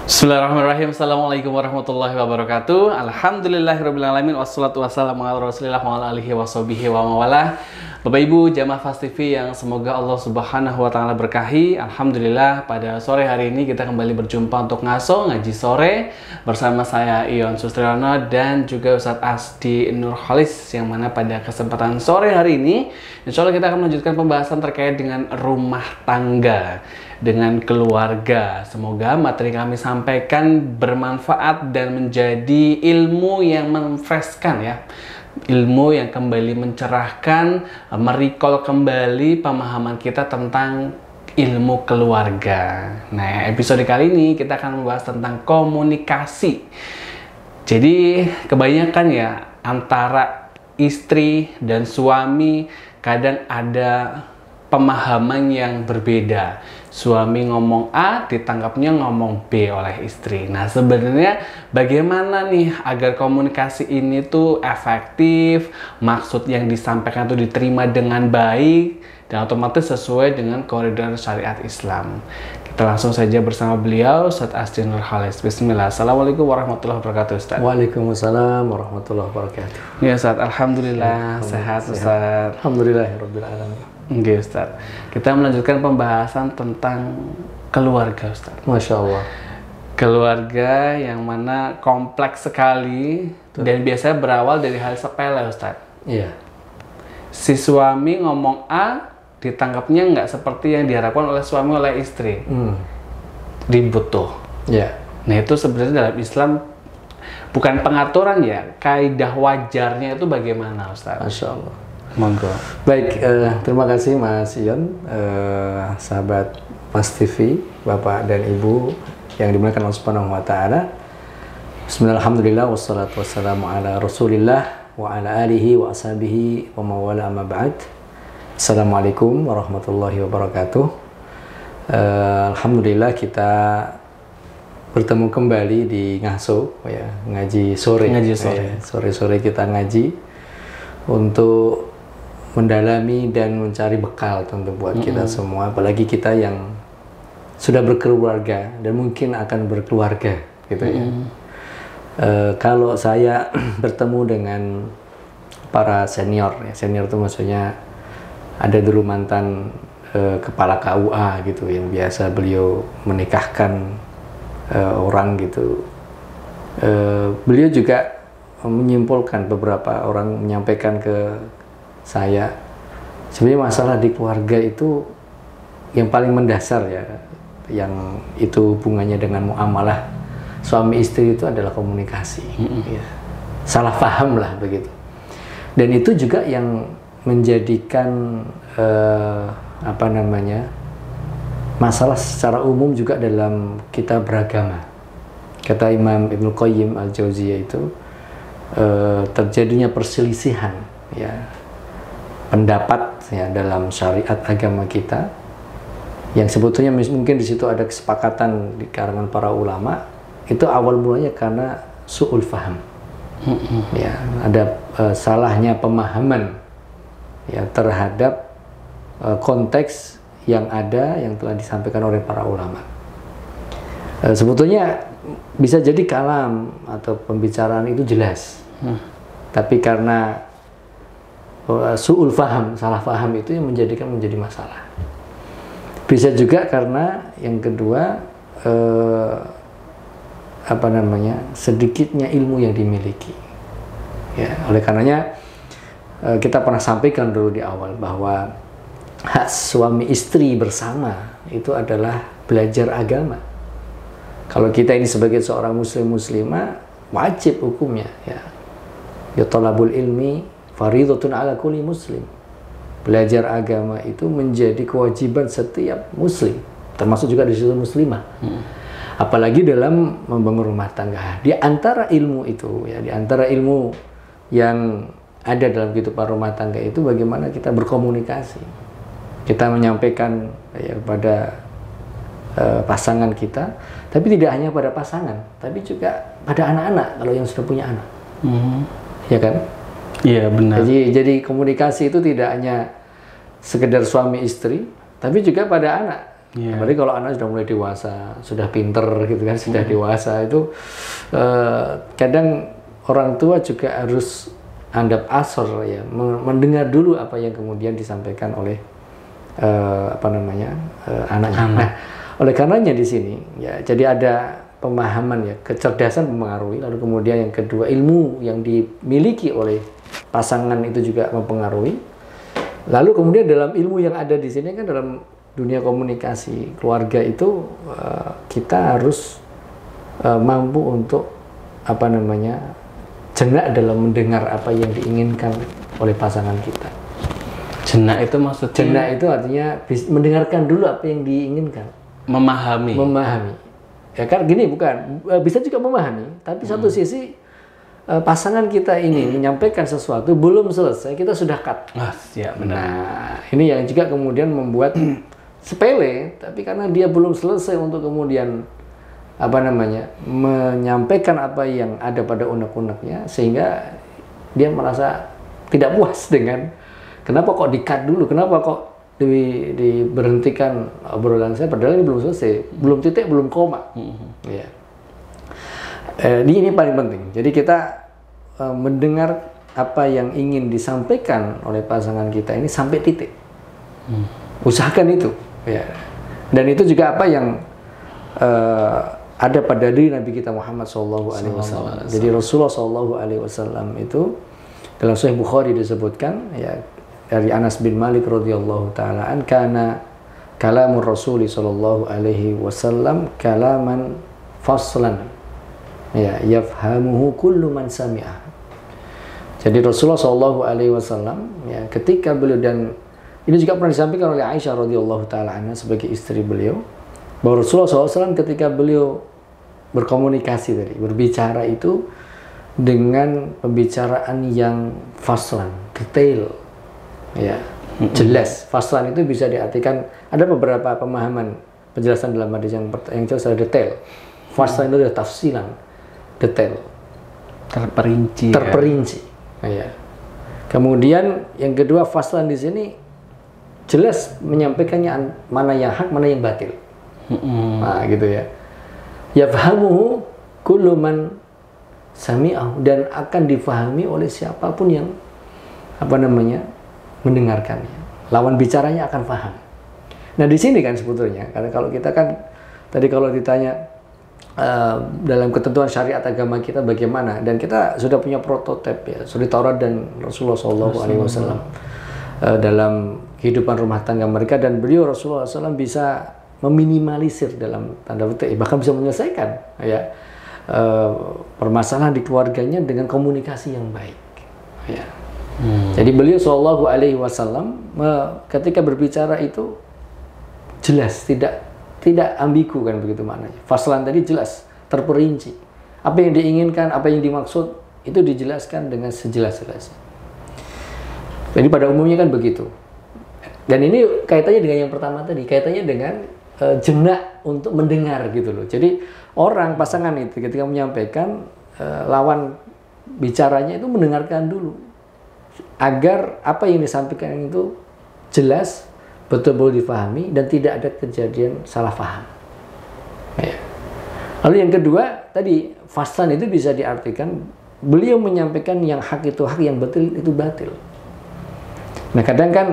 Bismillahirrahmanirrahim. Assalamualaikum warahmatullahi wabarakatuh. Alhamdulillahirrahmanirrahim. Wassalatu wassalamu ala rasulillah wa ala alihi wa sahbihi wa mawalah. Bapak Ibu jamaah Fast TV yang semoga Allah subhanahu wa ta'ala berkahi. Alhamdulillah pada sore hari ini kita kembali berjumpa untuk ngaji sore bersama saya Ion Sustriyono dan juga Ustadz Asdi Nurholis, yang mana pada kesempatan sore hari ini insya Allah kita akan melanjutkan pembahasan terkait dengan rumah tangga, dengan keluarga. Semoga materi kami sampaikan bermanfaat dan menjadi ilmu yang memfreshkan ya. Ilmu yang kembali mencerahkan, merecall kembali pemahaman kita tentang ilmu keluarga. Nah, episode kali ini kita akan membahas tentang komunikasi. Jadi, kebanyakan ya antara istri dan suami kadang ada pemahaman yang berbeda. Suami ngomong A, ditangkapnya ngomong B oleh istri. Nah, sebenarnya bagaimana nih agar komunikasi ini tuh efektif, maksud yang disampaikan tuh diterima dengan baik, dan otomatis sesuai dengan koridor syariat Islam. Kita langsung saja bersama beliau, Ustadz Asdi Nurholis. Bismillah. Assalamualaikum warahmatullahi wabarakatuh, Ustadz. Waalaikumsalam warahmatullahi wabarakatuh. Ya, Ustadz. Alhamdulillah. Sehat, Ustadz. Alhamdulillahirabbil alamin. Oke, Ustadz. Kita melanjutkan pembahasan tentang keluarga, Ustadz. Masya Allah. Keluarga yang mana kompleks sekali. Betul. Dan biasanya berawal dari hal sepele, Ustadz. Iya. Si suami ngomong A, ditangkapnya nggak seperti yang diharapkan oleh suami oleh istri. Ribut tuh. Iya. Nah, itu sebenarnya dalam Islam bukan pengaturan ya, kaidah wajarnya itu bagaimana, Ustadz? Masya Allah. Monggo. Baik, terima kasih Mas Ion, sahabat Fast TV, Bapak dan Ibu yang dimuliakan Allah Subhanahu wa taala. Bismillahirrahmanirrahim. Wassalatu wassalamu ala Rasulillah wa ala alihi wa ashabihi wa mawala amma ba'd. Assalamualaikum warahmatullahi wabarakatuh. Alhamdulillah kita bertemu kembali di Ngaso ya, ngaji sore. Ngaji sore. Sore-sore kita ngaji untuk mendalami dan mencari bekal tentu buat kita semua, apalagi kita yang sudah berkeluarga dan mungkin akan berkeluarga gitu ya. Kalau saya bertemu dengan para senior ya, senior itu maksudnya ada dulu mantan kepala KUA gitu yang biasa beliau menikahkan orang gitu. Beliau juga menyimpulkan, beberapa orang menyampaikan ke saya, sebenarnya masalah di keluarga itu yang paling mendasar ya, yang itu hubungannya dengan muamalah suami istri itu adalah komunikasi. Ya. Salah paham lah begitu. Dan itu juga yang menjadikan masalah secara umum juga dalam kitab beragama. Kata Imam Ibnu Qayyim Al-Jauziyah itu terjadinya perselisihan ya, pendapat ya dalam syariat agama kita, yang sebetulnya mungkin di situ ada kesepakatan di kalangan para ulama, itu awal mulanya karena su'ul faham. Ya, ada salahnya pemahaman ya terhadap konteks yang ada yang telah disampaikan oleh para ulama. Sebetulnya bisa jadi kalam atau pembicaraan itu jelas, tapi karena su'ul faham, salah faham itu yang menjadi masalah. Bisa juga karena yang kedua sedikitnya ilmu yang dimiliki. Ya, oleh karenanya kita pernah sampaikan dulu di awal bahwa hak suami istri bersama itu adalah belajar agama. Kalau kita ini sebagai seorang muslimah wajib hukumnya ya. Ya talabul ilmi fardhatun ala kulli muslim. Belajar agama itu menjadi kewajiban setiap muslim, termasuk juga di situ muslimah. Apalagi dalam membangun rumah tangga. Di antara ilmu itu ya, di antara ilmu yang ada dalam kehidupan rumah tangga itu bagaimana kita berkomunikasi. Kita menyampaikan ya kepada pasangan kita, tapi tidak hanya pada pasangan, tapi juga pada anak-anak kalau yang sudah punya anak. Ya kan? Iya, benar. Jadi komunikasi itu tidak hanya sekedar suami istri, tapi juga pada anak. Iya. Apalagi kalau anak sudah mulai dewasa, sudah pinter gitu kan, sudah dewasa itu kadang orang tua juga harus anggap asor ya, mendengar dulu apa yang kemudian disampaikan oleh anaknya. Nah, oleh karenanya di sini ya, jadi ada pemahaman ya, kecerdasan mempengaruhi, lalu kemudian yang kedua ilmu yang dimiliki oleh pasangan itu juga mempengaruhi. Lalu kemudian dalam ilmu yang ada di sini kan, dalam dunia komunikasi keluarga itu kita harus mampu untuk jenak dalam mendengar apa yang diinginkan oleh pasangan kita. Jenak itu maksudnya? Jenak itu artinya mendengarkan dulu apa yang diinginkan. Memahami. Ya kan gini, bukan bisa juga memahami, tapi satu sisi pasangan kita ini menyampaikan sesuatu belum selesai, kita sudah cut. Ya, benar. Nah, ini yang juga kemudian membuat sepele, tapi karena dia belum selesai untuk kemudian menyampaikan apa yang ada pada unek-uneknya, sehingga dia merasa tidak puas dengan kenapa kok di-cut dulu, kenapa kok diberhentikan obrolan saya, padahal ini belum selesai, belum titik, belum koma. Ya. Ini paling penting. Jadi kita mendengar apa yang ingin disampaikan oleh pasangan kita ini sampai titik. Usahakan itu. Ya. Dan itu juga apa yang ada pada diri Nabi kita Muhammad SAW. Jadi Rasulullah SAW itu dalam Sahih Bukhari disebutkan ya, dari Anas bin Malik radhiyallahu taala an, kana kalamur Rasul sallallahu alaihi wasallam kalaman faslan ya yafhamuhu kullu man sami'ah. Jadi Rasulullah sallallahu alaihi wasallam ya, ketika beliau, dan ini juga pernah disampaikan oleh Aisyah radhiyallahu taala anha sebagai istri beliau, bahwa Rasulullah SAW ketika beliau berkomunikasi tadi, berbicara itu dengan pembicaraan yang faslan, detail. Ya, jelas. Faslan itu bisa diartikan, ada beberapa pemahaman penjelasan dalam hadis yang jelas ada detail. Faslan itu adalah tafsilan, detail, terperinci. Ya. Kemudian yang kedua, faslan di sini jelas menyampaikannya mana yang hak, mana yang batil. Nah, gitu ya. Yafhamuhu kullu man sami'ahu, dan akan difahami oleh siapapun yang mendengarkannya. Lawan bicaranya akan paham. Nah, di sini kan sebetulnya, karena kalau kita kan tadi kalau ditanya dalam ketentuan syariat agama kita bagaimana, dan kita sudah punya prototip ya, suri Taurat dan Rasulullah SAW dalam kehidupan rumah tangga mereka, dan beliau Rasulullah SAW bisa meminimalisir dalam tanda petik, bahkan bisa menyelesaikan ya permasalahan di keluarganya dengan komunikasi yang baik. Ya. Jadi beliau Shallallahu Alaihi Wasallam ketika berbicara itu jelas, tidak ambigu kan begitu maknanya. Faslan tadi jelas, terperinci. Apa yang diinginkan, apa yang dimaksud itu dijelaskan dengan sejelas-jelasnya. Jadi pada umumnya kan begitu. Dan ini kaitannya dengan yang pertama tadi, kaitannya dengan jenak untuk mendengar gitu loh. Jadi orang pasangan itu ketika menyampaikan, lawan bicaranya itu mendengarkan dulu, agar apa yang disampaikan itu jelas, betul-betul difahami, dan tidak ada kejadian salah paham. Ya. Lalu yang kedua, tadi faslan itu bisa diartikan beliau menyampaikan yang hak itu hak, yang batil itu batil. Nah, kadang kan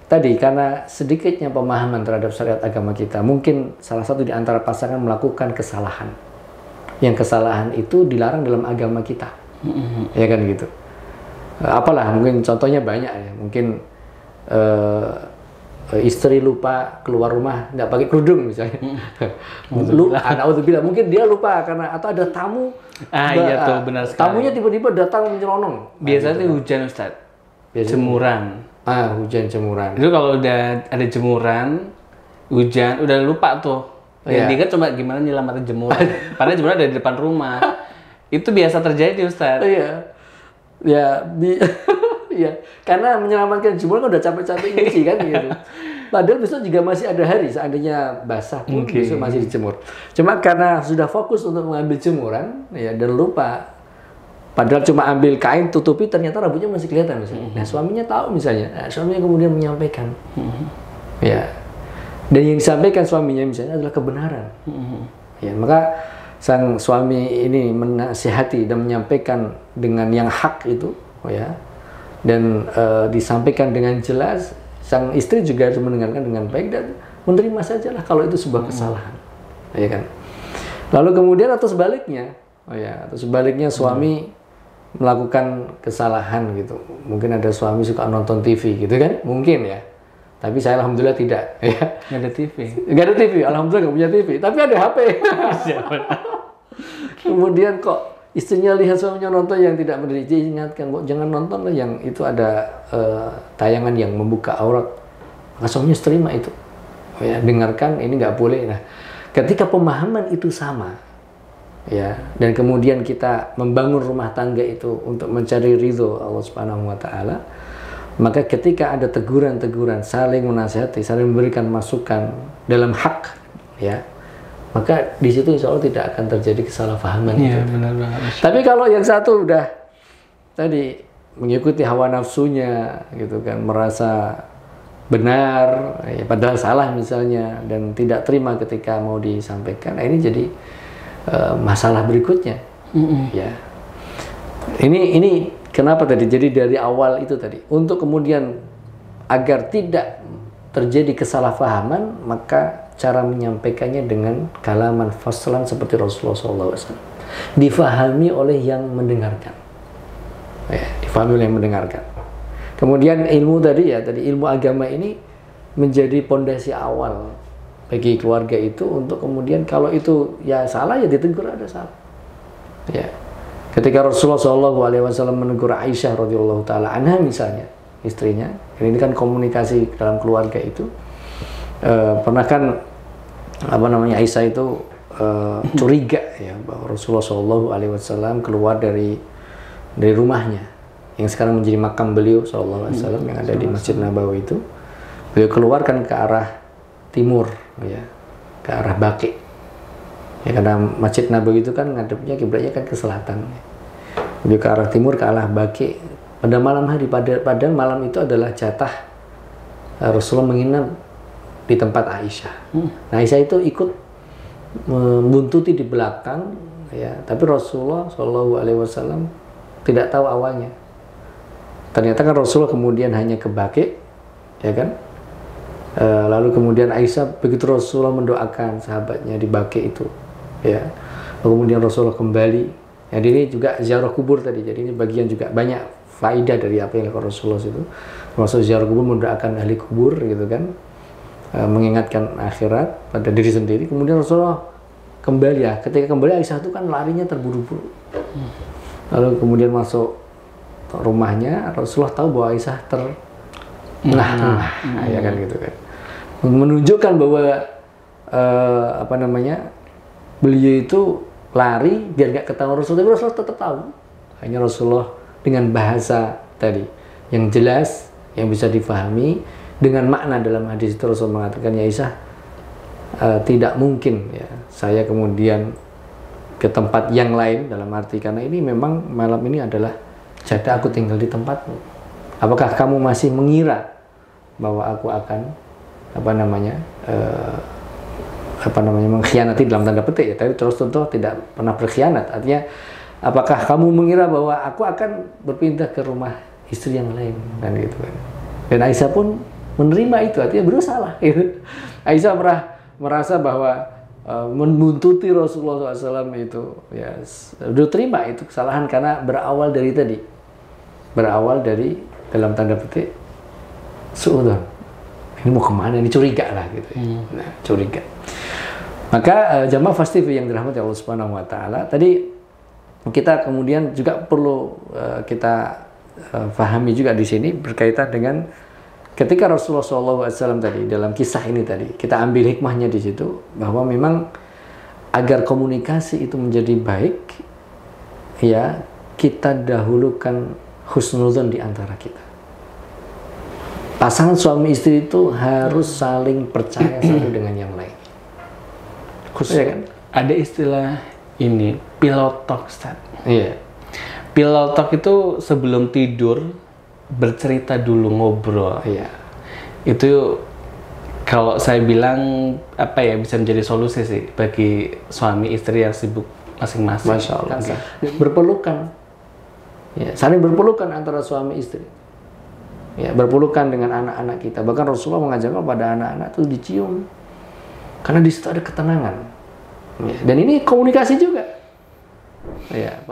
tadi karena sedikitnya pemahaman terhadap syariat agama kita, mungkin salah satu di antara pasangan melakukan kesalahan. Yang kesalahan itu dilarang dalam agama kita. Ya kan gitu. Apalah, mungkin contohnya banyak ya. Mungkin istri lupa keluar rumah nggak pakai kerudung misalnya. Alhamdulillah, mungkin dia lupa karena atau ada tamu. Iya tuh, benar sekali. Tamunya tiba-tiba datang menyelonong. Biasanya gitu. Hujan, Ustaz. Jemuran. Hujan jemuran. Itu kalau udah ada jemuran, hujan, udah lupa tuh. Yang dia kan coba gimana nyelamatin jemuran. Padahal jemuran ada di depan rumah. Itu biasa terjadi, Ustaz. Iya. Ya, karena menyelamatkan jemuran kan udah capek-capek nyuci kan gitu. Padahal besok juga masih ada hari, seandainya basah pun besok masih dijemur. Cuma karena sudah fokus untuk mengambil jemuran, ya, dan lupa. Padahal cuma ambil kain tutupi, ternyata rambutnya masih kelihatan misalnya. Nah, suaminya tahu misalnya. Nah, suaminya kemudian menyampaikan. Ya. Dan yang disampaikan suaminya misalnya adalah kebenaran. Ya, maka sang suami ini menasihati dan menyampaikan dengan yang hak itu, ya, dan disampaikan dengan jelas. Sang istri juga harus mendengarkan dengan baik dan menerima sajalah kalau itu sebuah kesalahan, ya kan. Lalu kemudian atau sebaliknya, atau sebaliknya suami melakukan kesalahan gitu. Mungkin ada suami suka nonton TV gitu kan, mungkin ya. Tapi saya alhamdulillah tidak, ya. Nggak ada TV. Nggak ada TV, alhamdulillah nggak punya TV. Tapi ada HP. Kemudian kok istrinya lihat suaminya nonton yang tidak benar, diingatkan kok jangan nonton lah yang itu ada tayangan yang membuka aurat. Maka suaminya terima itu. Ya, dengarkan ini nggak boleh. Nah, ketika pemahaman itu sama, ya, dan kemudian kita membangun rumah tangga itu untuk mencari ridho Allah Subhanahu Wa Taala. Maka ketika ada teguran-teguran, saling menasihati, saling memberikan masukan dalam hak, ya, maka di situ insya Allah tidak akan terjadi kesalahpahaman. Iya, gitu. benar banget. Tapi kalau yang satu udah tadi mengikuti hawa nafsunya, gitu kan, merasa benar, ya, padahal salah misalnya, dan tidak terima ketika mau disampaikan, nah ini jadi masalah berikutnya. Ya, ini kenapa tadi? Jadi dari awal itu tadi, untuk kemudian agar tidak terjadi kesalahpahaman, maka cara menyampaikannya dengan kalaman faslan seperti Rasulullah SAW. Difahami oleh yang mendengarkan. Ya, difahami oleh yang mendengarkan. Kemudian ilmu tadi ya, tadi ilmu agama ini menjadi pondasi awal bagi keluarga itu untuk kemudian kalau itu ya salah ya ditegur ada salah. Ya. Ketika Rasulullah SAW menegur Aisyah radhiyallahu taala anha misalnya, istrinya, ini kan komunikasi dalam keluarga itu, pernah kan Aisyah itu curiga ya bahwa Rasulullah SAW keluar dari rumahnya yang sekarang menjadi makam beliau SAW yang ada di Masjid Nabawi itu, beliau keluarkan ke arah timur, ya, ke arah Baqi. Ya, karena Masjid Nabawi itu kan ngadepnya kiblatnya kan ke selatan. Beliau ke arah timur, ke arah Baqi. Pada malam hari, pada malam itu adalah jatah Rasulullah menginap di tempat Aisyah. Nah, Aisyah itu ikut membuntuti di belakang, ya. Tapi Rasulullah SAW tidak tahu awalnya. Ternyata kan Rasulullah kemudian hanya ke Baqi, ya kan? Lalu kemudian Aisyah begitu Rasulullah mendoakan sahabatnya di Baqi itu, ya. Lalu kemudian Rasulullah kembali. Jadi ini juga ziarah kubur tadi. Jadi ini bagian juga banyak faidah dari apa yang dilakukan Rasulullah itu. Termasuk ziarah kubur, mendoakan ahli kubur gitu kan, mengingatkan akhirat pada diri sendiri. Kemudian Rasulullah kembali ya. Ketika kembali Aisyah itu kan larinya terburu-buru. Lalu kemudian masuk rumahnya, Rasulullah tahu bahwa Aisyah tengah-tengah, ya kan gitu kan. Menunjukkan bahwa beliau itu lari biar nggak ketahuan Rasulullah, tapi Rasulullah tetap tahu. Hanya Rasulullah dengan bahasa tadi yang jelas, yang bisa difahami dengan makna. Dalam hadis itu Rasulullah mengatakan, ya Aisyah, tidak mungkin ya saya kemudian ke tempat yang lain, dalam arti karena ini memang malam ini adalah jatah aku tinggal di tempatmu. Apakah kamu masih mengira bahwa aku akan mengkhianati dalam tanda petik ya, tapi terus tentu tidak pernah berkhianat. Artinya, apakah kamu mengira bahwa aku akan berpindah ke rumah istri yang lain, kan gitu kan. Dan Aisyah pun menerima itu, artinya berusaha gitu. Aisyah merasa bahwa membuntuti Rasulullah SAW itu ya sudah terima itu kesalahan karena berawal dari dalam tanda petik suudzon. Ini mau kemana? Ini curiga lah gitu. Nah, curiga. Maka jamaah Fast TV yang dirahmati Allah Subhanahu Wa Taala, tadi kita kemudian juga perlu kita pahami juga di sini berkaitan dengan ketika Rasulullah SAW tadi dalam kisah ini tadi kita ambil hikmahnya di situ bahwa memang agar komunikasi itu menjadi baik, ya kita dahulukan husnuzon di antara kita. Pasangan suami istri itu harus saling percaya satu dengan yang lain. Khususnya kan? Ada istilah ini, pillow talk, Ustaz. Iya. Pillow talk itu sebelum tidur bercerita dulu, ngobrol. Iya. Itu Kalau saya bilang apa ya, bisa menjadi solusi sih bagi suami istri yang sibuk masing-masing. Masya Allah. Berpelukan, ya, saling berpelukan antara suami istri. Ya, berpelukan dengan anak-anak kita. Bahkan Rasulullah mengajarkan pada anak-anak itu dicium, karena di situ ada ketenangan. Ya, dan ini komunikasi juga. Ya,